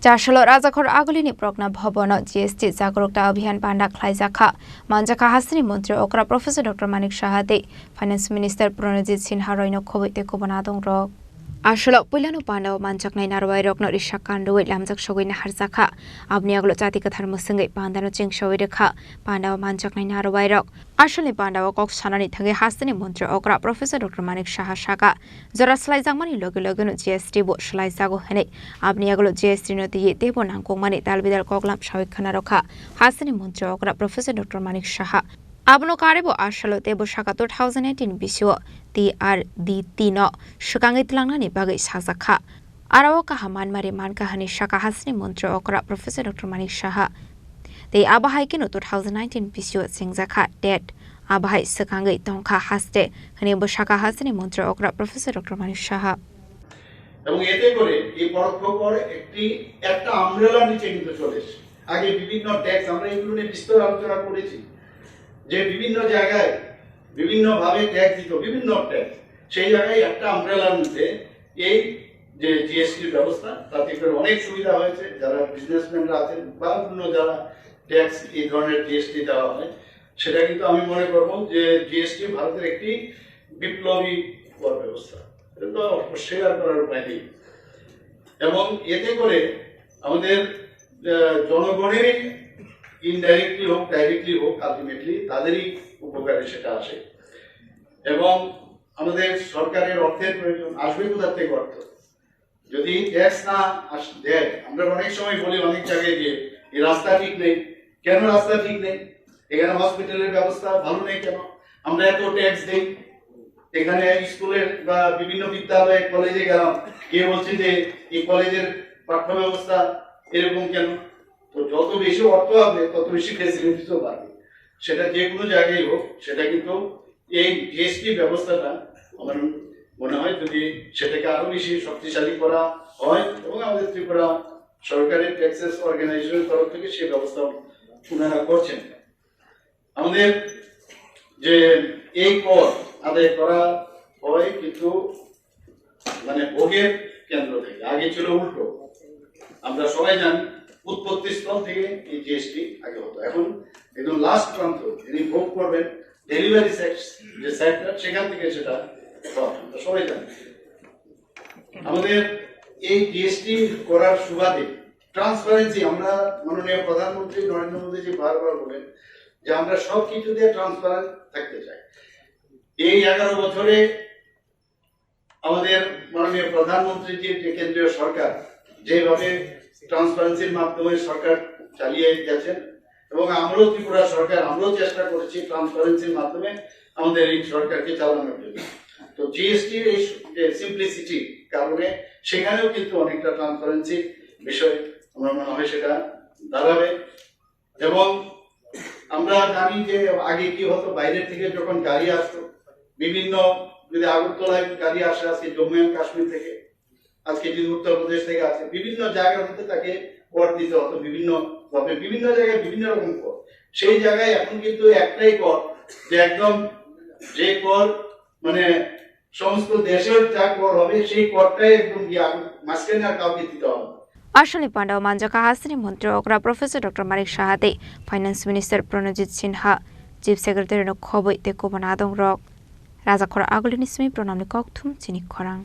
Jashalo Razakhor Agolini Progna Bhobono GST Zagrokta Abhiyan Panda Khlaizakha Manjaka Hasni Mantri Okra Professor Dr. Manik Shahade Finance Minister Pranajit Sinha Roino Khobite Kobanadong Rok Ashalo Pulano Panda Manjaknai Narwai Rokno Rishakandu Lamjak Shogin Harzakha Abniaglo Jatika Tharmusingi Pandano Ching Shoidekha Panda Manjaknai Narwai Rok Ashali Panda Kok Sanani Thage Hasni Mantri Okra Professor Dr. Manik Shahashaka Zora Slaizamani Logologano GST Bo Shlaizago Hene Abniaglo GST no Di Debo Nangkong Mani Talbidal Koglam Shawikana Roka Hasni Mantri Okra Professor Dr. Manik Shaha Abno Karibo Ashalo Debo Shaka 2018 Bisho TRD no Shukangit Langani Bagay Shazakha Arawoka Haman Mari Manka Hani Shaka Hasni Mantri Okra Professor Dr. Manik Shaha The Abahaikino 2019 Bisho Singzakha Dead Abahai Sakangay Tonka Haste Hanebo Shaka Hasni Mantri Okra Professor Dr. Manik Shaha এবং এতে করে এই পরোক্ষ কর একটা আমব্রেলার নিচে কিন্তু চলে এসেছে আগে বিভিন্ন ট্যাক্স আমরা এগুলো নিয়ে বিস্তর আলোচনা করেছি যে বিভিন্ন জায়গায় বিভিন্ন ভাবে ট্যাক্স দিত বিভিন্ন ট্যাক্স সেই জায়গায় একটা আমব্রেলার নিচে এই যে জিএসটি ব্যবস্থা তাতে করে অনেক সুবিধা হয়েছে যারা বিজনেসম্যানরা আছেন বা অন্য যারা ট্যাক্স এই ধরনের জিএসটি দেওয়া হয় সেটা কিন্তু আমি মনে করব যে জিএসটি ভারতের একটি বিপ্লবী কর ব্যবস্থা শেয়ার করার উপায় নেই এবং এতে করে আমাদের জনগণেরই ইনডাইরেক্টলি হোক ডাইরেক্টলি হোক আলটিমেটলি তাদেরই উপকারে সেটা আসে এবং আমাদের সরকারের অর্থের প্রয়োজন আসবে কোথা থেকে অর্থ যদি ট্যাক্স না দেয় আমরা অনেক সময় বলি অনেক জায়গায় যে এই রাস্তা ঠিক নেই কেন রাস্তা ঠিক নেই এখানে হসপিটালের ব্যবস্থা ভালো নেই কেন আমরা এত ট্যাক্স দেই এখানে স্কুলের বা বিভিন্ন বিদ্যালয়ে কলেজে গেলাম কে বলছে যে এই কলেজের পাঠ্য ব্যবস্থা এরকম কেন তো যত বেশি অর্থ হবে তত বেশি ফ্যাসিলিটিসও বাড়বে সেটা যে কোনো জায়গায় হোক সেটা কিন্তু এই জিএসটি ব্যবস্থাটা আমার মনে হয় যদি সেটাকে আরো বেশি শক্তিশালী করা হয় এবং আমাদের ত্রিপুরা সরকারের ট্যাক্সেস অর্গানাইজেশনের তরফ থেকে সেই ব্যবস্থা ওনারা করছেন আমাদের যে এই কর আদায় করা হয় কিন্তু মানে ভোগের কেন্দ্র থেকে আগে ছিল উল্টো আমরা সবাই জানি উৎপত্তি স্থল থেকে এই জিএসটি আগে হতো এখন একদম লাস্ট প্রান্ত যিনি ভোগ করবেন ডেলিভারি যে সেক্টর সেখান থেকে সেটা আমরা সবাই জানি আমাদের এই জিএসটি করার সুবাদে ট্রান্সপারেন্সি আমরা মাননীয় প্রধানমন্ত্রী নরেন্দ্র মোদীজি বারবার বলেন যে আমরা সবকিছু দিয়ে ট্রান্সপারেন্ট থাকতে চাই এই 11 বছরে আমাদের মাননীয় প্রধানমন্ত্রীজির যে কেন্দ্রীয় সরকার যেভাবে ট্রান্সপারেন্সির মাধ্যমে সরকার চালিয়ে গেছেন এবং আমরাও ত্রিপুরা সরকার আমরাও চেষ্টা করেছি ট্রান্সপারেন্সির মাধ্যমে আমাদের এই সরকারকে চালানোর জন্য তো জিএসটির এই সিম্পলিসিটি কারণে সেখানেও কিন্তু অনেকটা ট্রান্সপারেন্সি বিষয় আমার মনে হয় সেটা দাঁড়াবে এবং আমরা জানি যে আগে কি হতো বাইরের থেকে যখন গাড়ি আসতো বিভিন্ন যদি আগরতলায় গাড়ি আসে আজকে জম্মু এন্ড কাশ্মীর থেকে আজকে যদি উত্তরপ্রদেশ থেকে আসে বিভিন্ন জায়গার মধ্যে তাকে কর দিতে হতো বিভিন্ন ভাবে বিভিন্ন জায়গায় বিভিন্ন রকম কর সেই জায়গায় এখন কিন্তু একটাই কর যে একদম যে কর মানে সমস্ত দেশের যা কর হবে সেই করটাই একদম মাঝখানে আর কাউকে দিতে হবে Ashali Panda Manjaka Hasni Mantri Okra Professor Dr. Manik Shahade Finance Minister Pranajit Sinha Chief Secretary no Khobite Kobanadong Rok Razakhor Agolini Smi Pronamni Kokthum Chinik Khorang